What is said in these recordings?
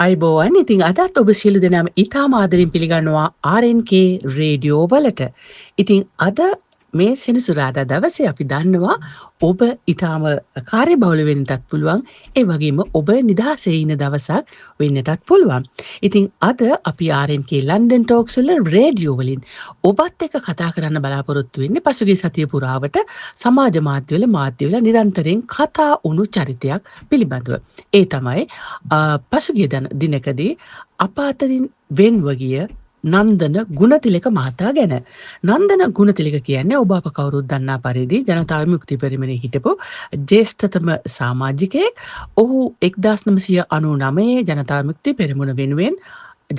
අයිබෝවන් ඉතින් අදත් ඔබ සියලු දෙනාම ඉතාම ආදරෙන් පිළිගන්නවා RNK රේඩියෝ වලට. ඉතින් අද මේ සෙනසුරාදා දවසේ අපි දන්නවා ඔබ ඉතාම කාර්යබහුල වෙන්නටත් පුළුවන්. ඒ වගේම ඔබ නිදහසේ ඉන්න දවසක් වෙන්නටත් පුළුවන්. ඉතින් අද අපි RNK ලන්ඩන් ටෝක්ස් වල රේඩියෝ වලින් ඔබත් එක්ක කතා කරන්න බලාපොරොත්තු වෙන්නේ පසුගිය සතිය පුරාවට සමාජ මාධ්‍යවල නිරන්තරයෙන් කතා වුණු චරිතයක් පිළිබඳව. ඒ තමයි පසුගිය දිනකදී අප අතරින් වෙන්ව ගිය නන්දන ගුණතිලක මහතා ගැන. නන්දන ගුණතිලක කියන්නේ ඔබ අප කවුරුත් දන්නා පරිදි ජනතා විමුක්ති පෙරමුණේ හිටපු ජ්‍යෙෂ්ඨතම සමාජිකයෙක්. ඔහු 1999 ජනතා විමුක්ති පෙරමුණ වෙනුවෙන්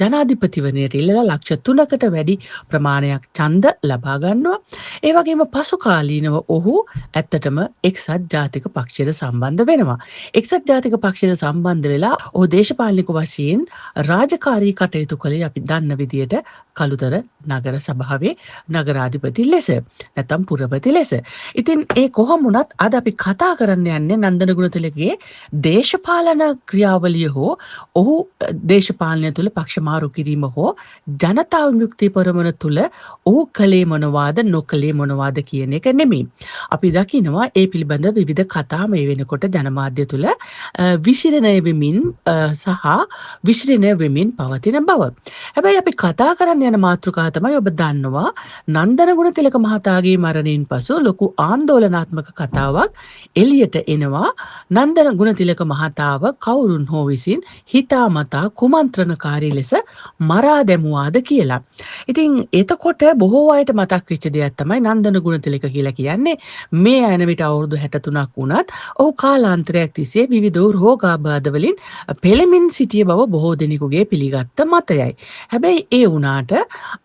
ජනාධිපතිවරණයට ඉල්ලලා ලක්ෂ 3කට වැඩි ප්‍රමාණයක් ඡන්ද ලබා ගන්නවා. ඒ වගේම පසු කාලීනව ඔහු ඇත්තටම එක්සත් ජාතික පක්ෂයට සම්බන්ධ වෙනවා. එක්සත් ජාතික පක්ෂයට සම්බන්ධ වෙලා ඔහු දේශපාලනික වශයෙන් රාජකාරී කටයුතු කළේ අපි දන්න විදියට කළුතර නගර සභාවේ නගරාධිපති ලෙස නැත්නම් පුරපති ලෙස. ඉතින් ඒ කොහොම වුණත් අද අපි කතා කරන්න යන්නේ නන්දන ගුණතිලකගේ දේශපාලන ක්‍රියාවලිය හෝ ඔහු දේශපාලනය තුළ පක්ෂ මාරු කිරීම හෝ ජනතා විමුක්ති පෙරමුණ තුළ ඔහු කළේ මොනවාද නොකළේ මොනවාද කියන එක නෙමෙයි. අපි දකිනවා ඒ පිළිබඳ විවිධ කතා මේ වෙනකොට ජනමාධ්‍ය තුළ විසිරණය වෙමින් සහ විසිරණය වෙමින් පවතින බව. හැබැයි අපි කතා කරන්න යන මාතෘකාව තමයි ඔබ දන්නවා නන්දන ගුණතිලක මහතාගේ මරණයෙන් පසු ලොකු ආందోලනාත්මක කතාවක් එළියට එනවා. නන්දන ගුණතිලක මහතාව කවුරුන් හෝ විසින් හිතාමතා කුමන්ත්‍රණකාරී ලෙස මරා දැමුවාද කියලා. ඉතින් එතකොට බොහෝ අයට මතක් වෙච්ච දෙයක් තමයි නන්දන ගුණතිලක කියලා කියන්නේ මේ අයන විට අවුරුදු 63ක් වුණත් ඔහු කාලාන්තරයක් තිස්සේ විවිධ රෝගාබාධ වලින් පෙළෙමින් සිටිය බව බොහෝ දෙනෙකුගේ පිළිගත්ත මතයයි. හැබැයි ඒ වුණාට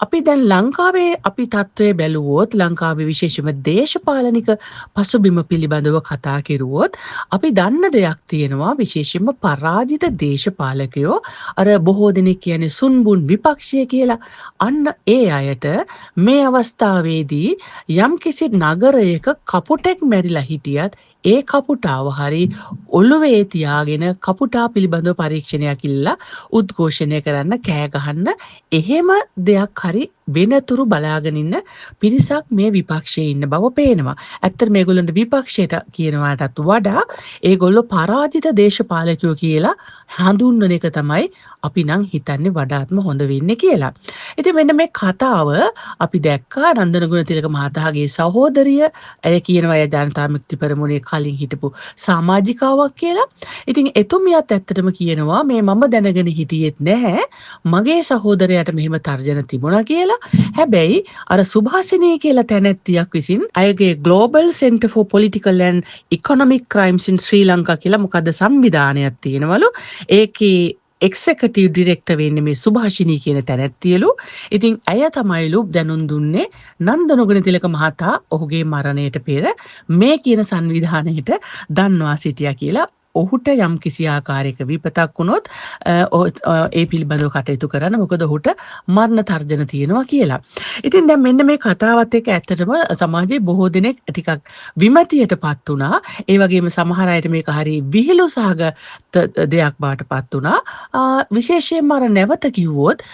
අපි දැන් ලංකාවේ අපි තත්ත්වය බැලුවොත් ලංකාවේ විශේෂම දේශපාලනික පසුබිම පිළිබඳව කතා කෙරුවොත් අපි දන්න දෙයක් තියෙනවා විශේෂයෙන්ම පරාජිත දේශපාලකයෝ අර බොහෝ දෙනෙක් කියන්නේ සුන්බුන් විපක්ෂය කියලා. අන්න ඒ අයට මේ අවස්ථාවේදී යම්කිසි නගරයක කපුටෙක් මැරිලා හිටියත් ඒ කපුටාව හරි ඔළුවේ තියාගෙන කපුටා පිළිබඳව පරීක්ෂණයක් ඉල්ලලා උද්ඝෝෂණය කරන්න කෑ ගහන්න එහෙම දෙයක් හරි වෙනතුරු බලාගෙන ඉන්න පිරිසක් මේ විපක්ෂයේ ඉන්න බව පේනවා. ඇත්තට මේගොල්ලන්ට විපක්ෂයට කියනවාටත් වඩා ඒගොල්ලෝ පරාජිත දේශපාලකයෝ කියලා හඳුන්වන එක තමයි අපි නම් හිතන්නේ වඩාත්ම හොඳ වෙන්නේ කියලා. ඉතින් මෙන්න මේ කතාව අපි දැක්කා නන්දන ගුණතිලක මහතාගේ සහෝදරිය ඇය කියනවා එය ජනතා විමුක්ති පෙරමුණේ කලින් හිටපු සමාජිකාවක් කියලා. ඉතින් එතුමියත් ඇත්තටම කියනවා මේ මම දැනගෙන හිටියෙත් නැහැ. මගේ සහෝදරයාට මෙහෙම තර්ජන තිබුණා කියලා. හැබැයි අර සුභාසිනී කියලා තැනැත්තියක් විසින් අයගේ Global Center for Political and Economic Crimes in Sri Lanka කියලා මොකද්ද සංවිධානයක් තියෙනවලු. ඒකේ එක්සෙකියුටිව් ඩිරෙක්ටර් වෙන්නේ මේ සුභාෂිනී කියන තැනැත්තියලු. ඉතින් ඇය තමයිලු දැනුම් දුන්නේ නන්දන ගුණතිලක මහතා ඔහුගේ මරණයට පෙර මේ කියන සංවිධානයට දන්වා සිටියා කියලා. ඔහුට යම් කිසි ආකාරයක විපතක් වුණොත් ඒ පිළිබඳව කටයුතු කරන්න. මොකද ඔහුට මරණ තර්ජන තියෙනවා කියලා. ඉතින් දැන් මෙන්න මේ කතාවත් එක්ක ඇත්තටම සමාජයේ බොහෝ දෙනෙක් ටිකක් විමතියටපත් වුණා. ඒ වගේම සමහර අයට මේක හරි විහිළු සහගත දෙයක් බාටපත් වුණා. විශේෂයෙන්ම අර නැවත කිව්වොත්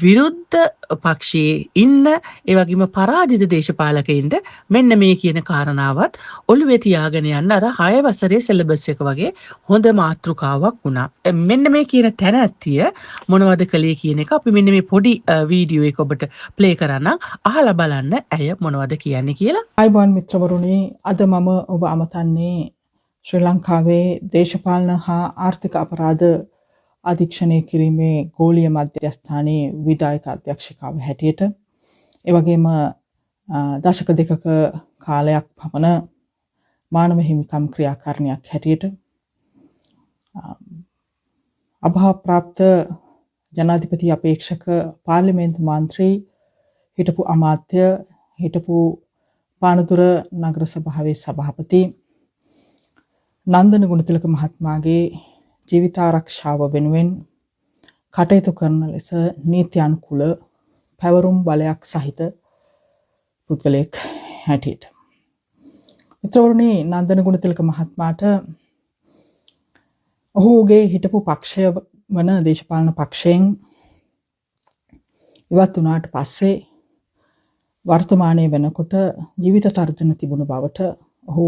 විරුද්ධ පක්ෂයේ ඉන්න ඒ වගේම පරාජිත දේශපාලකයින්ට මෙන්න මේ කියන කාරණාවත් ඔළුවේ තියාගෙන යන්න අර 6 වසරේ සිලබස් එක වගේ හොඳ මාතෘකාවක් වුණා. මෙන්න මේ කියන තැනැත්තිය මොනවද කළේ කියන එක අපි මෙන්න මේ පොඩි වීඩියෝ එක ඔබට ප්ලේ කරන්නම්. අහලා බලන්න ඇය මොනවද කියන්නේ කියලා. අයිබෝන් මිත්‍රවරුනි, අද මම ඔබ අමතන්නේ ශ්‍රී ලංකාවේ දේශපාලන හා ආර්ථික අපරාධ අධීක්ෂණය කිරීමේ ගෝලීය මධ්‍යස්ථානයේ විධායක අධ්‍යක්ෂකාව හැටියට, ඒ වගේම දශක දෙකක කාලයක් පමණ මානව හිමිකම් ක්‍රියාකාරණයක් හැටියට, අභාවප්‍රාප්ත ජනාධිපති අපේක්ෂක පාර්ලිමේන්තු මන්ත්‍රී, හිටපු අමාත්‍ය, හිටපු පානදුර නගර සභාවේ සභාපති නන්දන ගුණතිලක මහත්මයාගේ ජීවිතාරක්ෂාව වෙනුවෙන් කටයුතු කරන ලෙස නීත්‍යානුකූල පැවරුම් බලයක් සහිත පුද්ගලයෙක් හැටියට. මිත්‍රවරුනි, නන්දන ගුණතිලක මහත්මයාට ඔහුගේ හිටපු පක්ෂය වන දේශපාලන පක්ෂයෙන් ඉවත් වුණාට පස්සේ වර්තමානයේ වෙනකොට ජීවිත තර්ජන තිබුණු බවට ඔහු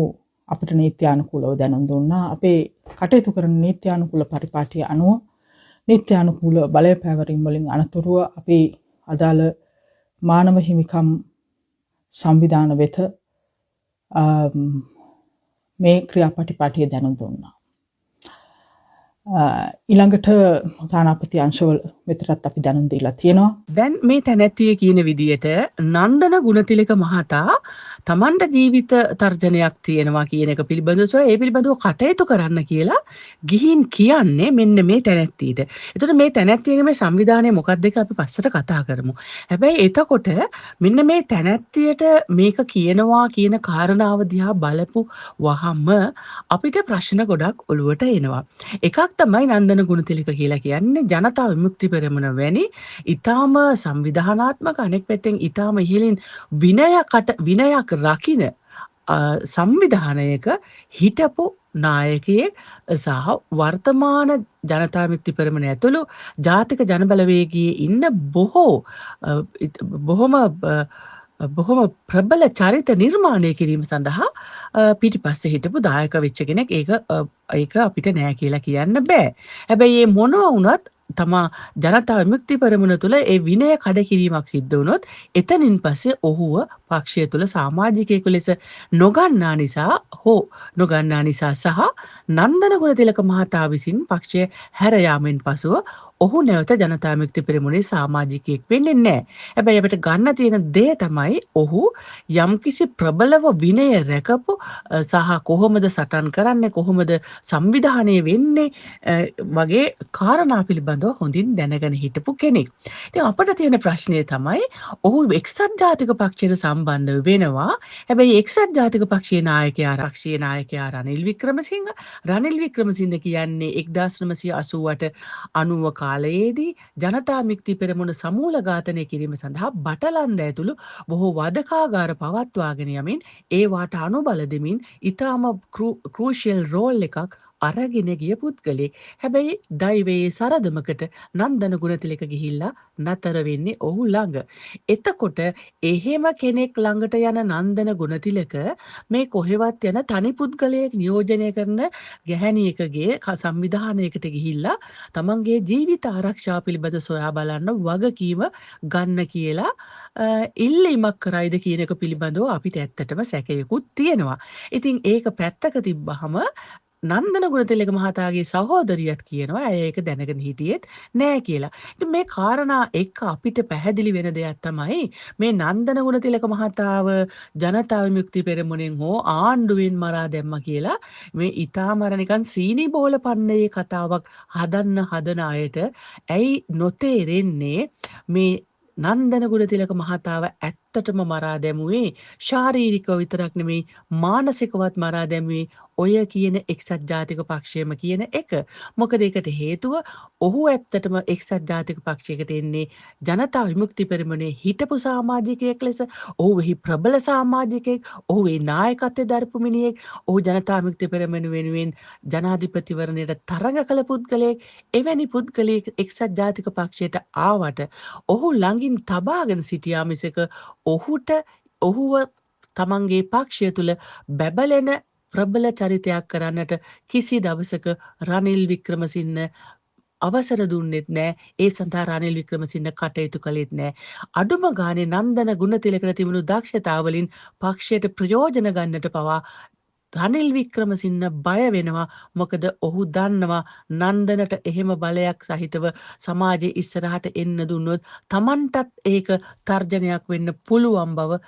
අපිට නීත්‍යානුකූලව දැනුම් දුන්නා. අපේ කටයුතු කරන නීත්‍යානුකූල පරිපාටිය අනුව නීත්‍යානුකූල බලය පැවරීම් වලින් අනතුරුව අපේ අදාළ මානව හිමිකම් සංවිධාන වෙත මේ ක්‍රියාපටිපාටිය දැනුම් දුන්නා. ඊළඟට තානාපති අංශවල වෙතටත් අපි දැනුම් දීලා තියෙනවා. දැන් මේ තැනැත්තිය කියන විදියට නන්දන ගුණතිලක මහතා තමන්ට ජීවිත තර්ජනයක් තියෙනවා කියන එක පිළිබඳව ඒ පිළිබඳව කටයුතු කරන්න කියලා ගිහින් කියන්නේ මෙන්න මේ තැනැත්තියට. එතකොට මේ තැනැත්තියගේ මේ සංවිධානය මොකක්ද කියලා අපි පස්සට කතා කරමු. හැබැයි එතකොට මෙන්න මේ තැනැත්තියට මේක කියනවා කියන කාරණාව දිහා බලපු වහම අපිට ප්‍රශ්න ගොඩක් ඔළුවට එනවා. එකක් තමයි නන්දන ගුණතිලක කියලා කියන්නේ ජනතා විමුක්ති පෙරමුණ වැනි ඊටාම සංවිධානාත්මක අනෙක් පැත්තෙන් ඊටාම ඉහළින් විනයක් රකින්න සංවිධානයක හිටපු නායකයෙක් සහ වර්තමාන ජනතා විමුක්ති පෙරමුණ ඇතුළු ජාතික ජනබලවේගයේ ඉන්න බොහොම ප්‍රබල චරිත නිර්මාණය කිරීම සඳහා පිටිපස්සේ හිටපු දායක වෙච්ච කෙනෙක් ඒක අපිට නෑ කියලා කියන්න බෑ. හැබැයි මේ මොනවා වුණත් තමා ජනතා විමුක්ති පෙරමුණ තුළ ඒ විනය කඩකිරීමක් සිද්ධ වුණොත් එතනින් පස්සේ ඔහුව පක්ෂය තුළ සමාජිකයෙකු ලෙස නොගන්නා නිසා සහ නන්දන ගුණතිලක මහතා විසින් පක්ෂය හැර යාමෙන් පසුව ඔහු නැවත ජනතා විමුක්ති පෙරමුණේ සමාජිකයෙක් වෙන්නේ නැහැ. හැබැයි අපිට ගන්න තියෙන දේ තමයි ඔහු යම්කිසි ප්‍රබලව විනය රැකපු සහ කොහොමද සටන් කරන්නේ කොහොමද සංවිධානය වෙන්නේ වගේ කාරණා පිළිබඳව හොඳින් දැනගෙන හිටපු කෙනෙක්. ඉතින් අපිට තියෙන ප්‍රශ්නය තමයි ඔහු එක්සත් ජාතික පක්ෂයට සම්බන්ධ වෙනවා. හැබැයි එක්සත් ජාතික පක්ෂයේ නායකයා රනිල් වික්‍රමසිංහ කියන්නේ 1988 90 කාලයේදී ජනතා විමුක්ති පෙරමුණ සමූල ඝාතනය කිරීම සඳහා බටලන්ද ඇතුළු බොහෝ වදකාගාර පවත්වාගෙන යමින් ඒවාට අනුබල දෙමින් ඊටාම ක්‍රූෂියල් රෝල් එකක් අරගෙන ගිය පුද්ගලෙක්. හැබැයි දෛවයේ සරදමකට නන්දන ගුණතිලක ගිහිල්ලා නතර වෙන්නේ ඔහු ළඟ. එතකොට එහෙම කෙනෙක් ළඟට යන නන්දන ගුණතිලක මේ කොහෙවත් යන තනි පුද්ගලයෙක් නියෝජනය කරන ගැහැණියකගේ සංවිධානයකට ගිහිල්ලා තමන්ගේ ජීවිත ආරක්ෂාව පිළිබඳ සොයා බලන්න වගකීම ගන්න කියලා ඉල්ලීමක් කරයිද කියන එක පිළිබඳව අපිට ඇත්තටම සැකයකුත් තියෙනවා. ඉතින් ඒක පැත්තක තිබ්බහම නන්දන ගුණතිලක මහතාගේ සහෝදරියත් කියනවා ඇය ඒක දැනගෙන හිටියෙත් නෑ කියලා. ඉතින් මේ කාරණා එක්ක අපිට පැහැදිලි වෙන දෙයක් තමයි මේ නන්දන ගුණතිලක මහතාව ජනතා විමුක්ති පෙරමුණෙන් හෝ ආණ්ඩුවෙන් මරා දැම්මා කියලා මේ ඊටාමර නිකන් සීනි බෝල පන්නේ කතාවක් හදන අයට ඇයි නොතේරෙන්නේ මේ නන්දන ගුණතිලක මහතාව ඇත්තටම මරා දැමුවේ ශාරීරිකව විතරක් නෙමෙයි මානසිකවත් මරා දැමුවේ ඔය කියන එක්සත් ජාතික පක්ෂයම කියන එක. මොකද ඒකට හේතුව ඔහු ඇත්තටම එක්සත් ජාතික පක්ෂයකට එන්නේ ජනතා විමුක්ති පෙරමුණේ හිටපු සමාජිකයෙක් ලෙස. ඔහු වෙහි ප්‍රබල සමාජිකයෙක්, ඔහු ඒ නායකත්වයේ දරපු මිනිහෙක්, ඔහු ජනතා විමුක්ති පෙරමුණ වෙනුවෙන් ජනාධිපතිවරණයට තරඟ කළ පුද්ගලයෙක්. එවැනි පුද්ගලයෙක් එක්සත් ජාතික පක්ෂයට ආවට ඔහු ළඟින් තබාගෙන සිටියා මිසක ඔහුව තමන්ගේ පක්ෂය තුළ බැබලෙන ප්‍රබල චරිතයක් කරන්නට කිසි දවසක රනිල් වික්‍රමසිංහ අවසර දුන්නෙත් නෑ. ඒ සඳහා රනිල් වික්‍රමසිංහ කටයුතු කළෙත් නෑ. අඩුම ගානේ නන්දන ගුණතිලකට තිබුණු දක්ෂතාවලින් පක්ෂයට ප්‍රයෝජන ගන්නට පවා රනිල් වික්‍රමසිංහ බය වෙනවා. මොකද ඔහු දන්නවා නන්දනට එහෙම බලයක් සහිතව සමාජයේ ඉස්සරහට එන්න දුන්නොත් Tamanටත් ඒක තර්ජනයක් වෙන්න පුළුවන් බව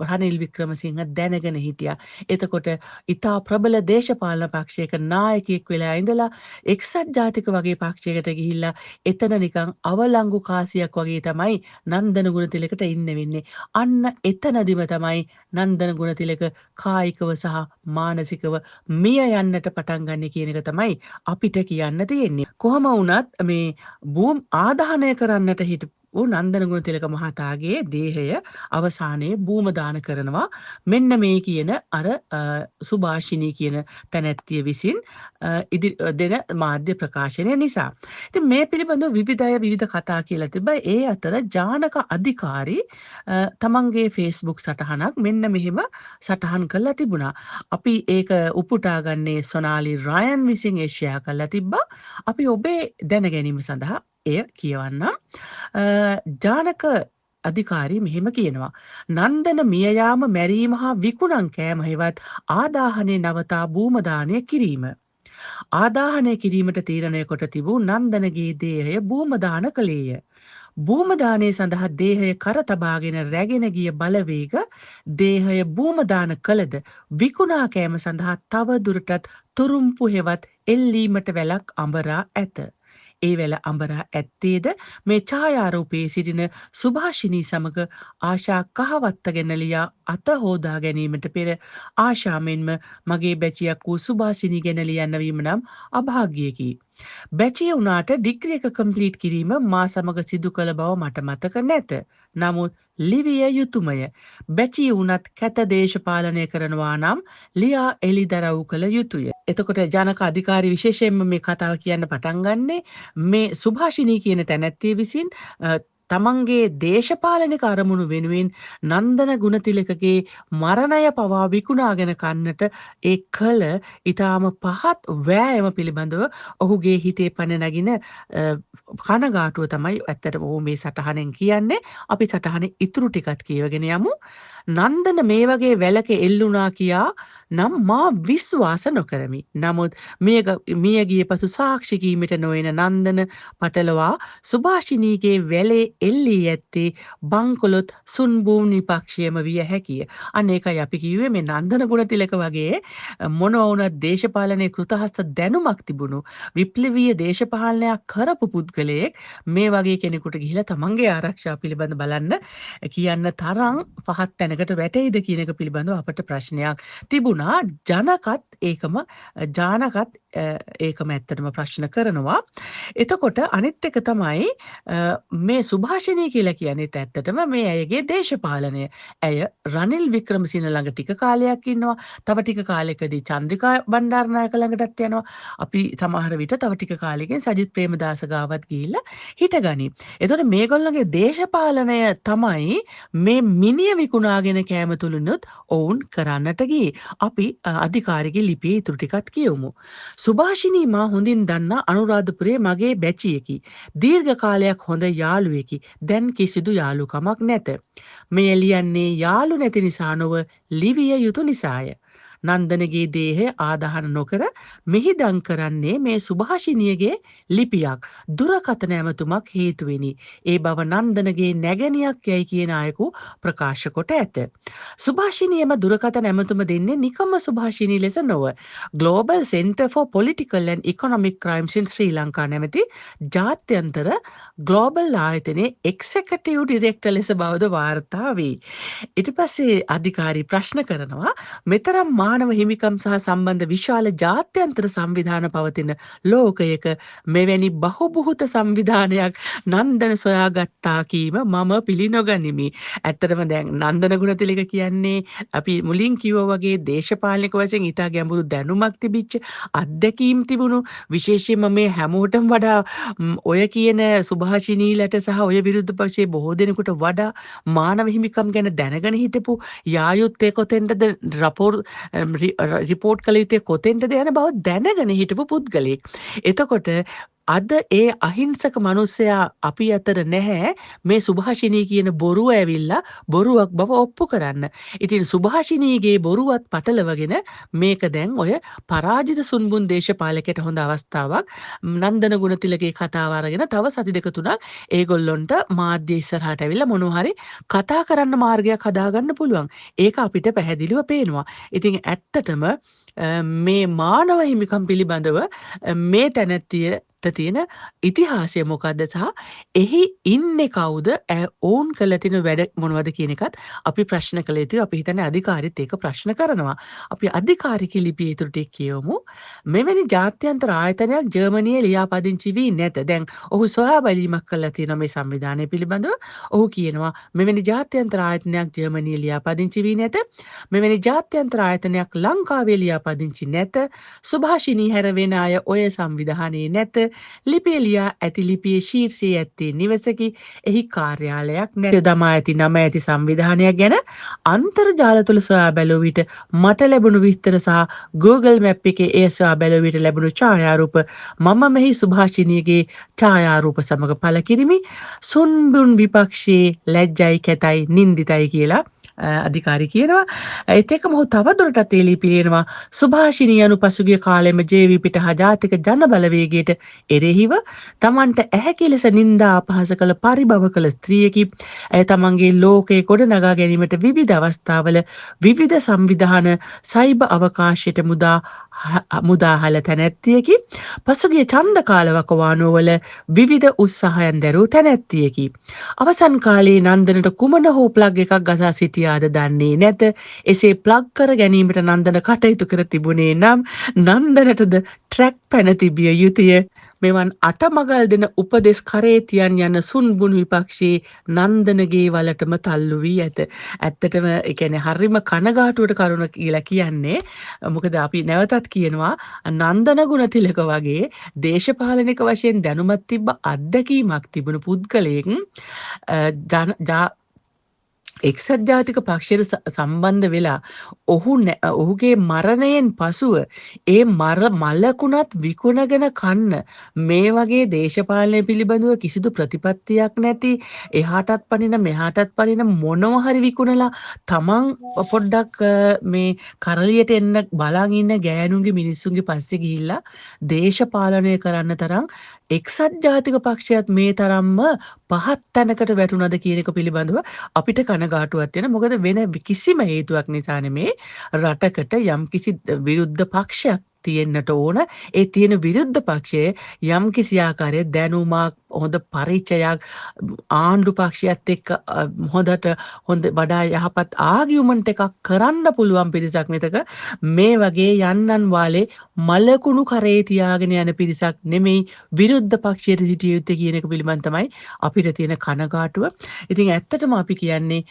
රනිල් වික්‍රමසිංහ දැනගෙන හිටියා. එතකොට ඊටා ප්‍රබල දේශපාලන පක්ෂයක නායකයෙක් වෙලා ඉඳලා එක්සත් ජාතික වගේ පක්ෂයකට ගිහිල්ලා එතන නිකන් අවලංගු කාසියක් වගේ තමයි නන්දන ගුණතිලකට ඉන්න වෙන්නේ. අන්න එතනදිම තමයි නන්දන ගුණතිලක කායිකව සහ මානසිකව මිය යන්නට පටන් ගන්න කියන එක තමයි අපිට කියන්න තියෙන්නේ. කොහොම වුණත් මේ භූම ආදාහනය කරන්නට වූ නන්දන ගුණතිලක මහතාගේ දේහය අවසානයේ භූමදාන කරනවා. මෙන්න මේ කියන අර සුභාෂිනී කියන තැනැත්තිය විසින් දෙන මාධ්‍ය ප්‍රකාශනය නිසා. ඉතින් මේ පිළිබඳව විවිධ අය විවිධ කතා කියලා තිබ්බා. ඒ අතර ජානක අධිකාරී තමන්ගේ Facebook සටහනක් මෙන්න මෙහෙම සටහන් කරලා තිබුණා. අපි ඒක උපුටා ගන්නේ සොනාලි රයන් විසින් ෂෙයා කරලා තිබ්බා. අපි ඔබේ දැන ගැනීම සඳහා එය කියවන්නම්. ජානක අධිකාරී මෙහෙම කියනවා. නන්දන මියයාම මැරීම හා විකුණන් කෑම හෙවත් ආදාහනය නවතා භූමදානය කිරීම. ආදාහනය කිරීමට තීරණය කොට තිබූ නන්දනගේ දේහය භූමදාන කළේය. භූමදානය සඳහා දේහය කර තබාගෙන රැගෙන ගිය බලවේග දේහය භූමදාන කළද විකුණා කෑම සඳහා තව දුරටත් තුරුම්පු හෙවත් එල්ලීමට වැලක් අඹරා ඇත. ඒ වැල අඹරා ඇත්තේද මේ ඡායාරූපයේ සිටින සුභාෂිනී සමග ආශා කහවත්ත ගැනලියා අත හෝදා ගැනීමට පෙර ආශාමෙන්ම මගේ බැචියක් වූ සුභාෂිනී ගැන ලියන්න වීම නම් අභාග්‍යයකි. බැචිය වුණාට ඩිග්‍රී එක කම්ප්ලීට් කිරීම මා සමග සිදු කළ බව මට මතක නැත. නමුත් ලිවිය යුතුමය. බැචිය වුණත් කැත දේශපාලනය කරනවා නම් ලියා එළිදරව් කළ යුතුය. එතකොට ජනක අධිකාරී විශේෂයෙන්ම මේ කතාව කියන්න පටන් ගන්නේ මේ සුභාෂිනී කියන තැනැත්තිය විසින් තමන්ගේ දේශපාලනික අරමුණු වෙනුවෙන් නන්දන ගුණතිලකගේ මරණය පවා විකුණාගෙන කන්නට ඒ කළ ඊටාම පහත් වෑයම පිළිබඳව ඔහුගේ හිතේ පන නැගින කනගාටුව තමයි ඇත්තටම ඔහු මේ සටහනෙන් කියන්නේ. අපි සටහනේ ඉතුරු ටිකත් කියවගෙන යමු. නන්දන මේ වගේ වැලක එල්ලුණා කියා නම් මා විශ්වාස නොකරමි. නමුත් මියගිය පසු සාක්ෂි කීමට නොවන නන්දන පටලවා සුභාෂිනීගේ වැලේ එල්ලී ඇත්තේ බංකොලොත් සුන්බූම් විපක්ෂයම විය හැකිය. අන්න ඒකයි අපි කිව්වේ මේ නන්දන ගුණතිලක වගේ මොනවා වුණත් දේශපාලනයේ කෘතහස්ත දැනුමක් තිබුණු විප්ලවීය දේශපාලනයක් කරපු පුද්ගලයෙක් මේ වගේ කෙනෙකුට ගිහිලා තමන්ගේ ආරක්ෂාව පිළිබඳ බලන්න කියන්න තරම් පහත් තැනකට වැටෙයිද කියන එක පිළිබඳව අපට ප්‍රශ්නයක් තිබුණා. ජනකත් ඒකම ජානකත් ඒකම ඇත්තටම ප්‍රශ්න කරනවා. එතකොට අනිත් එක තමයි මේ සුභාෂිනී කියලා කියන්නේ ඇත්තටම මේ අයගේ දේශපාලනය. ඇය රනිල් වික්‍රමසිංහ ළඟ ටික කාලයක් ඉන්නවා. තව ටික කාලයකදී චන්ද්‍රිකා බණ්ඩාරනායක ළඟටත් යනවා. අපි සමහර විට තව ටික කාලෙකින් සජිත් ප්‍රේමදාස ගාවත් ගිහිල්ලා හිටගනි. එතකොට මේගොල්ලන්ගේ දේශපාලනය තමයි මේ මිනිය විකුණාගෙන කෑම තුලුනොත් ඔවුන් කරන්නට ගියේ. අපි අධිකාරිගේ ලිපියේ ඉතුරු ටිකත් කියවමු. සුභාෂිනී මා හොඳින් දන්නා අනුරාධපුරයේ මගේ බැචියකි. දීර්ඝ කාලයක් හොඳ යාළුවෙකි. දැන් කිසිදු යාළුකමක් නැත. මෙය ලියන්නේ යාළු නැති නිසා නොව ලිවිය යුතු නිසාය. නන්දනගේ දේහය ආදාහන නොකර මෙහිදන් කරන්නේ මේ සුභාෂිනියගේ ලිපියක් දුරකථන ඇමතුමක් හේතුවෙනි. ඒ බව නන්දනගේ නැගණියක් යයි කියන අයෙකු ප්‍රකාශ කොට ඇත. සුභාෂිනියම දුරකථන ඇමතුම දෙන්නේ නිකම්ම සුභාෂිනී ලෙස නොව Global Center for Political and Economic Crimes in Sri Lanka නැමැති ජාත්‍යන්තර ග්ලෝබල් ආයතනයේ එක්සෙකියුටිව් ඩිරෙක්ටර් ලෙස බවද වාර්තා වේ. ඊට පස්සේ අධිකාරී ප්‍රශ්න කරනවා මෙතරම් මානව හිමිකම් සහ සම්බන්ධ විශාල ජාත්‍යන්තර සංවිධාන පවතින ලෝකයක මෙවැනි බහුබුහුත සංවිධානයක් නන්දන සොයාගත්තා කීම මම පිළිනොගනිමි. ඇත්තටම දැන් නන්දන ගුණතිලක කියන්නේ අපි මුලින් කිව්වා වගේ දේශපාලනික වශයෙන් ඊට ගැඹුරු දැනුමක් තිබිච්ච අත්දැකීම් තිබුණු විශේෂයෙන්ම මේ හැමෝටම වඩා ඔය කියන සුභාෂිනීලට සහ ඔය විරුද්ධ පක්ෂයේ බොහෝ දෙනෙකුට වඩා මානව හිමිකම් ගැන දැනගෙන හිටපු යායුත්තේ කොතෙන්ටද රිපෝට් කළ යුත්තේ කොතෙන්ටද යන බව දැනගෙන හිටපු පුද්ගලයෙක්. එතකොට අද ඒ අහිංසක මනුස්සයා අපි අතර නැහැ මේ සුභාෂිනී කියන බොරුව ඇවිල්ලා බොරුවක් බව ඔප්පු කරන්න. ඉතින් සුභාෂිනීගේ බොරුවත් පටලවගෙන මේක දැන් ඔය පරාජිත සුන්බුන් දේශපාලකයට හොඳ අවස්ථාවක්. නන්දන ගුණතිලකේ කතාව අරගෙන තව සති දෙක තුනක් ඒගොල්ලොන්ට මාධ්‍ය ඉස්සරහට ඇවිල්ලා මොනවා හරි කතා කරන්න මාර්ගයක් හදාගන්න පුළුවන්. ඒක අපිට පැහැදිලිව පේනවා. ඉතින් ඇත්තටම මේ මානව හිමිකම් පිළිබඳව මේ තැනැත්තිය තියෙන ඉතිහාසය මොකක්ද සහ එහි ඉන්නේ කවුද ඔවුන් කළ තියෙන වැඩ මොනවද කියන එකත් අපි ප්‍රශ්න කළ යුතුයි. අපි හිතන්නේ අධිකාරිත් ඒක ප්‍රශ්න කරනවා. අපි අධිකාරික ලිපිය ඊටු ටික කියවමු. මෙවැනි ජාත්‍යන්තර ආයතනයක් ජර්මනියේ ලියාපදිංචි වී නැත. දැන් ඔහු සොයා බැලීමක් කළා තියෙනවා මේ සංවිධානය පිළිබඳව. ඔහු කියනවා මෙවැනි ජාත්‍යන්තර ආයතනයක් ජර්මනියේ ලියාපදිංචි වී නැත. මෙවැනි ජාත්‍යන්තර ආයතනයක් ලංකාවේ ලියාපදිංචි නැත. සුභාෂිනී හැර වෙන අය ඔය සංවිධානයේ නැත. ලිපිය ලියා ඇති ලිපියේ ශීර්ෂයේ ඇත්තේ නිවසකි. එහි කාර්යාලයක් නැත. දමා ඇති නම ඇති සංවිධානයක් ගැන අන්තර්ජාල තුළ සොයා බැලුව විට මට ලැබුණු විස්තර සහ Google Map එකේ එය සොයා බැලුව විට ලැබුණු ඡායාරූප මම මෙහි සුභාෂිනියගේ ඡායාරූප සමග පළ කිරිමි. සුන්බුන් විපක්ෂයේ ලැජ්ජයි කැතයි නින්දිතයි කියලා අධිකාරී කියනවා. ඒත් එක්කම ඔහු තවදුරටත් ඒ ලිපි ලියනවා සුභාෂිනී යනු පසුගිය කාලෙම ජේවී හා ජාතික ජන බලවේගයට එරෙහිව තමන්ට ඇහැකි ලෙස නින්දා අපහාස කළ පරිභව කළ ස්ත්‍රියකි. ඇය තමන්ගේ ලෝකයේ ගොඩනගා ගැනීමට විවිධ අවස්ථාවල විවිධ සංවිධාන සයිබ අවකාශයට මුදාහල තැනැත්තියකි. පසුගිය ඡන්ද කාලවකවානුවල විවිධ උත්සාහයන් දැරූ තැනැත්තියකි. අවසන් කාලයේ නන්දනට කුමන හෝ ප්ලග් එකක් ගසා සිටියාද දන්නේ නැත. එසේ ප්ලග් කර ගැනීමට නන්දන කටයුතු කර තිබුණේ නම් නන්දනටද ට්‍රැක් පැන තිබිය යුතුය. මෙවන් අටමගල් දෙන උපදෙස් කරේ තියන් යන සුන්බුන් විපක්ෂයේ නන්දනගේ වලටම තල්ලු වී ඇත. ඇත්තටම ඒ කියන්නේ හරිම කනගාටුවට කරුණ කියලා කියන්නේ. මොකද අපි නැවතත් කියනවා නන්දන ගුණතිලක වගේ දේශපාලනික වශයෙන් දැනුමක් තිබ්බ අත්දැකීමක් තිබුණු පුද්ගලයෙක් එක්සත් ජාතික පක්ෂයට සම්බන්ධ වෙලා ඔහුගේ මරණයෙන් පසුව ඒ මලකුණත් විකුණගෙන කන්න මේ වගේ දේශපාලනය පිළිබඳව කිසිදු ප්‍රතිපත්තියක් නැති එහාටත් පනින මෙහාටත් පනින මොනවා හරි විකුණලා තමන් පොඩ්ඩක් මේ කරලියට එන්න බලන් ඉන්න ගෑනුන්ගේ මිනිස්සුන්ගේ පස්සේ ගිහිල්ලා දේශපාලනය කරන්න තරම් එක්සත් ජාතික පක්ෂයත් මේ තරම්ම පහත් තැනකට වැටුණද කියන එක පිළිබඳව අපිට කනගාටුවක් තියෙන. මොකද වෙන කිසිම හේතුවක් නිසා නෙමේ රටකට යම්කිසි විරුද්ධ පක්ෂයක් තියෙන්නට ඕන. ඒ තියෙන විරුද්ධ පක්ෂයේ යම්කිසි ආකාරයේ දැනුමක් හොඳ පරිචයක් ආණ්ඩු පක්ෂයත් එක්ක හොඳ වඩා යහපත් ආගියුමන්ට් එකක් කරන්න පුළුවන් පිරිසක් මෙතක මේ වගේ යන්නන් වාලේ මලකුණු කරේ තියාගෙන යන පිරිසක් නෙමෙයි විරුද්ධ පක්ෂයට සිටිය යුත්තේ කියන එක පිළිබඳ තමයි අපිට තියෙන කනගාටුව. ඉතින් ඇත්තටම අපි කියන්නේ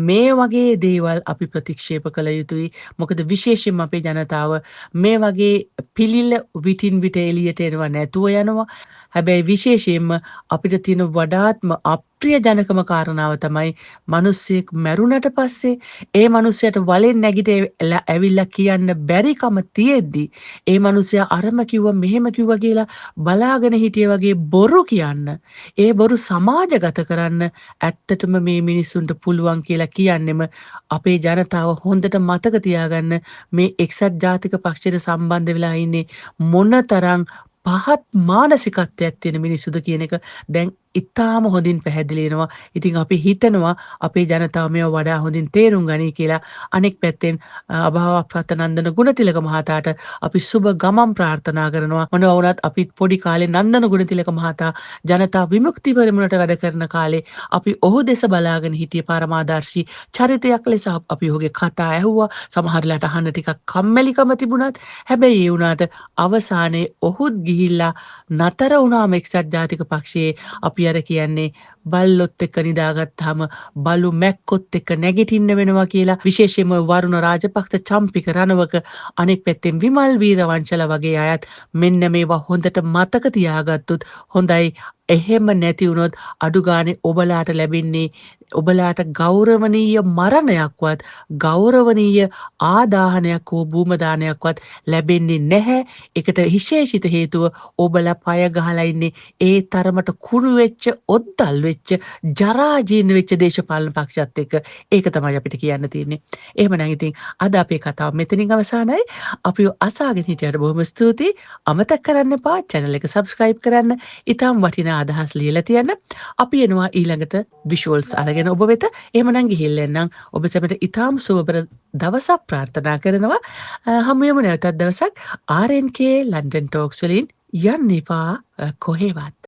මේ වගේ දේවල් අපි ප්‍රතික්ෂේප කළ යුතුයි. මොකද විශේෂයෙන්ම අපේ ජනතාව මේ වගේ පිළිල විටින් විට එළියට එනවා නැතුව යනවා. හැබැයි විශේෂයෙන්ම අපිට තියෙන වඩාත්ම අප්‍රිය ජනකම කාරණාව තමයි මිනිස්සෙක් මැරුණට පස්සේ ඒ මිනිසයාට වලෙන් නැගිට ඇවිල්ලා කියන්න බැරිකම තියෙද්දි ඒ මිනිසයා අරම කිව්වා මෙහෙම කිව්වා කියලා බලාගෙන හිටිය වගේ බොරු කියන්න ඒ බොරු සමාජගත කරන්න ඇත්තටම මේ මිනිස්සුන්ට පුළුවන් කියලා කියන්නෙම අපේ ජනතාව හොඳට මතක තියාගන්න මේ එක්සත් ජාතික පක්ෂයට සම්බන්ධ වෙලා ඉන්නේ මොනතරම් පහත් මානසිකත්වයක් තියෙන මිනිස්සුද කියන එක දැන් ඉතාම හොඳින් පැහැදිලි වෙනවා. ඉතින් අපි හිතනවා අපේ ජනතාව මේව වඩා හොඳින් තේරුම් ගනී කියලා. අනෙක් පැත්තෙන් අභාව ප්‍රතනන්දන ගුණතිලක මහතාට අපි සුබ ගමන් ප්‍රාර්ථනා කරනවා. මොනවා වුණත් අපි පොඩි කාලේ නන්දන ගුණතිලක මහතා ජනතා විමුක්ති පෙරමුණට වැඩ කරන කාලේ අපි ඔහු දෙස බලාගෙන හිටිය පරමාදර්ශී චරිතයක් ලෙස අපි ඔහුගේ කතා ඇහුවා. සමහරලාට අහන්න ටිකක් කම්මැලිකම තිබුණත් හැබැයි ඒ වුණාට අවසානයේ ඔහුත් ගිහිල්ලා නතර වුණාම එක්සත් ජාතික පක්ෂයේ අපි අර කියන්නේ බල්ලොත් එක්ක නිදාගත්තාම බලු මැක්කොත් එක්ක නැගිටින්න වෙනවා කියලා. විශේෂයෙන්ම වරුණ රාජපක්ෂ චම්පික රණවක අනෙක් පැත්තෙන් විමල් වීරවංශලා වගේ අයත් මෙන්න මේවා හොඳට මතක තියාගත්තොත් හොඳයි. එහෙම නැති වුණොත් අඩු ගානේ ඔබලාට ලැබෙන්නේ ඔබලාට ගෞරවනීය මරණයක්වත් ගෞරවනීය ආදාහනයක් හෝ භූමදානයක්වත් ලැබෙන්නේ නැහැ. ඒකට විශේෂිත හේතුව ඔබලා පය ගහලා ඉන්නේ ඒ තරමට කුණු වෙච්ච ඔද්දල් වෙච්ච ජරා ජීර්ණ වෙච්ච දේශපාලන පක්ෂات එක්ක. ඒක තමයි අපිට කියන්න තියෙන්නේ. එහෙමනම් ඉතින් අද අපේ කතාව මෙතනින් අවසానයි. අපි අසාගෙන හිටියට බොහොම ස්තුතියි. අමතක කරන්න එපා channel එක subscribe කරන්න. ඊටම වටිනා අදහස් ලියලා තියන්න. අපි එනවා ඊළඟට visuals අරගෙන ඔබ වෙත. එහෙමනම් ගිහිල්ලා එන්නම්. ඔබ සැමට ඊටම සුබපර දවසක් ප්‍රාර්ථනා කරනවා. හමු වෙමු නැවතත් දවසක් RNK London Talks වලින් යන්න එපා කොහෙවත්.